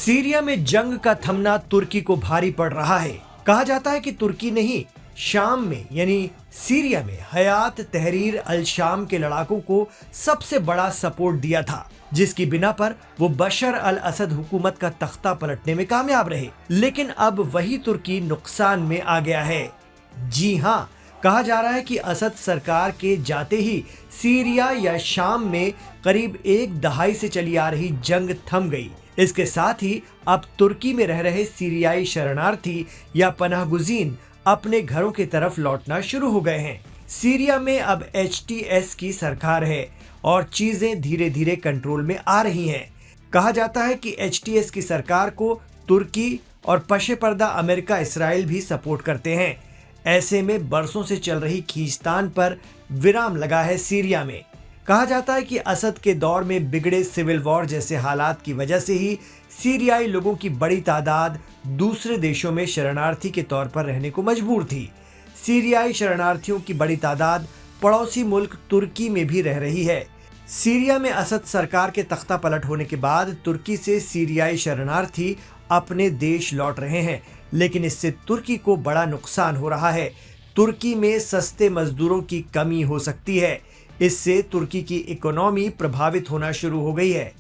Syria में जंग का थमना तुर्की को भारी पड़ रहा है। कहा जाता है कि तुर्की ने ही शाम में यानी सीरिया में हयात तहरीर अल शाम के लड़ाकों को सबसे बड़ा सपोर्ट दिया था, जिसकी बिना पर वो बशर अल असद हुकूमत का तख्ता पलटने में कामयाब रहे। लेकिन अब वही तुर्की नुकसान में आ गया है। जी हाँ, कहा जा रहा है कि असद सरकार के जाते ही सीरिया या शाम में करीब एक दहाई से चली आ रही जंग थम गई। इसके साथ ही अब तुर्की में रह रहे सीरियाई शरणार्थी या पनाहगुज़ीन अपने घरों की तरफ लौटना शुरू हो गए हैं। सीरिया में अब HTS की सरकार है और चीजें धीरे धीरे कंट्रोल में आ रही हैं। कहा जाता है कि HTS की सरकार को तुर्की और पशे पर्दा अमेरिका, इसराइल भी सपोर्ट करते हैं। ऐसे में बरसों से चल रही खींचतान पर विराम लगा है सीरिया में। कहा जाता है कि असद के दौर में बिगड़े सिविल वॉर जैसे हालात की वजह से ही सीरियाई लोगों की बड़ी तादाद दूसरे देशों में शरणार्थी के तौर पर रहने को मजबूर थी। सीरियाई शरणार्थियों की बड़ी तादाद पड़ोसी मुल्क तुर्की में भी रह रही है। सीरिया में असद सरकार के तख्ता पलट होने के बाद तुर्की से सीरियाई शरणार्थी अपने देश लौट रहे हैं, लेकिन इससे तुर्की को बड़ा नुकसान हो रहा है। तुर्की में सस्ते मजदूरों की कमी हो सकती है। इससे तुर्की की इकोनॉमी प्रभावित होना शुरू हो गई है।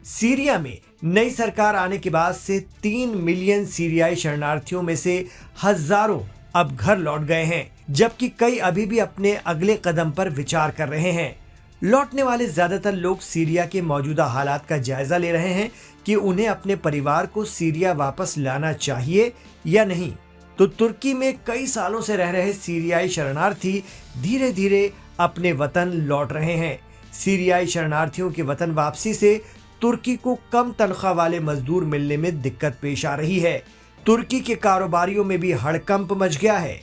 सीरिया में नई सरकार आने के बाद से 3 मिलियन सीरियाई शरणार्थियों में से हजारों अब घर लौट गए हैं, जबकि कई अभी भी अपने अगले कदम पर विचार कर रहे हैं। लौटने वाले ज्यादातर लोग सीरिया के मौजूदा हालात का जायजा ले रहे हैं कि उन्हें अपने परिवार को सीरिया वापस लाना चाहिए या नहीं। तो तुर्की में कई सालों से रह रहे सीरियाई शरणार्थी धीरे धीरे अपने वतन लौट रहे हैं। सीरियाई शरणार्थियों के वतन वापसी से तुर्की को कम तनख्वाह वाले मजदूर मिलने में दिक्कत पेश आ रही है। तुर्की के कारोबारियों में भी हड़कंप मच गया है।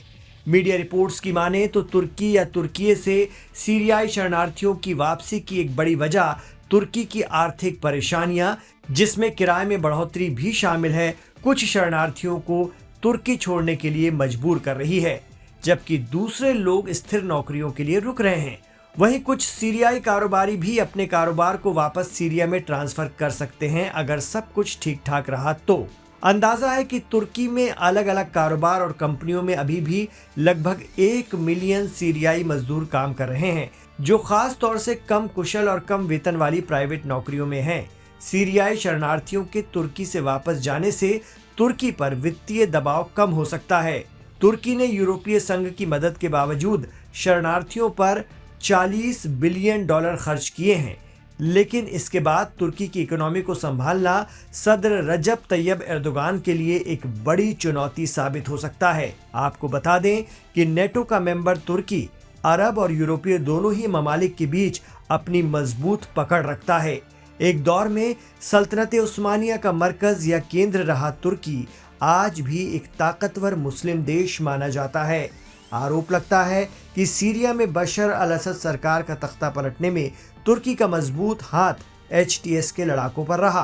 मीडिया रिपोर्ट्स की माने तो तुर्की या तुर्की से सीरियाई शरणार्थियों की वापसी की एक बड़ी वजह तुर्की की आर्थिक परेशानियां, जिसमें किराए में बढ़ोतरी भी शामिल है, कुछ शरणार्थियों को तुर्की छोड़ने के लिए मजबूर कर रही है, जबकि दूसरे लोग स्थिर नौकरियों के लिए रुक रहे हैं। वहीं कुछ सीरियाई कारोबारी भी अपने कारोबार को वापस सीरिया में ट्रांसफर कर सकते हैं अगर सब कुछ ठीक ठाक रहा तो। अंदाजा है कि तुर्की में अलग अलग कारोबार और कंपनियों में अभी भी लगभग 1 मिलियन सीरियाई मजदूर काम कर रहे हैं, जो खास तौर से कम कुशल और कम वेतन वाली प्राइवेट नौकरियों में हैं। सीरियाई शरणार्थियों के तुर्की से वापस जाने से तुर्की पर वित्तीय दबाव कम हो सकता है। तुर्की ने यूरोपीय संघ की मदद के बावजूद शरणार्थियों पर $40 बिलियन खर्च किए हैं, लेकिन इसके बाद तुर्की की इकोनॉमी को संभालना सदर रजब तैयब एर्दोगान के लिए एक बड़ी चुनौती साबित हो सकता है। आपको बता दें कि नेटो का मेंबर तुर्की अरब और यूरोपीय दोनों ही ममालिक के बीच अपनी मजबूत पकड़ रखता है। एक दौर में सल्तनत उस्मानिया का मरकज या केंद्र रहा तुर्की आज भी एक ताकतवर मुस्लिम देश माना जाता है। आरोप लगता है कि सीरिया में बशर अल असद सरकार का तख्ता पलटने में तुर्की का मजबूत हाथ HTS के लड़ाकों पर रहा।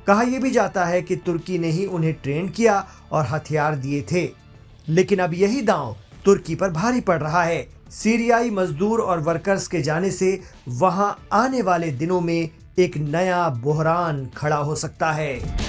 कहा यह भी जाता है कि तुर्की ने ही उन्हें ट्रेन किया और हथियार दिए थे, लेकिन अब यही दांव तुर्की पर भारी पड़ रहा है। सीरियाई मजदूर और वर्कर्स के जाने से वहां आने वाले दिनों में एक नया बुहरान खड़ा हो सकता है।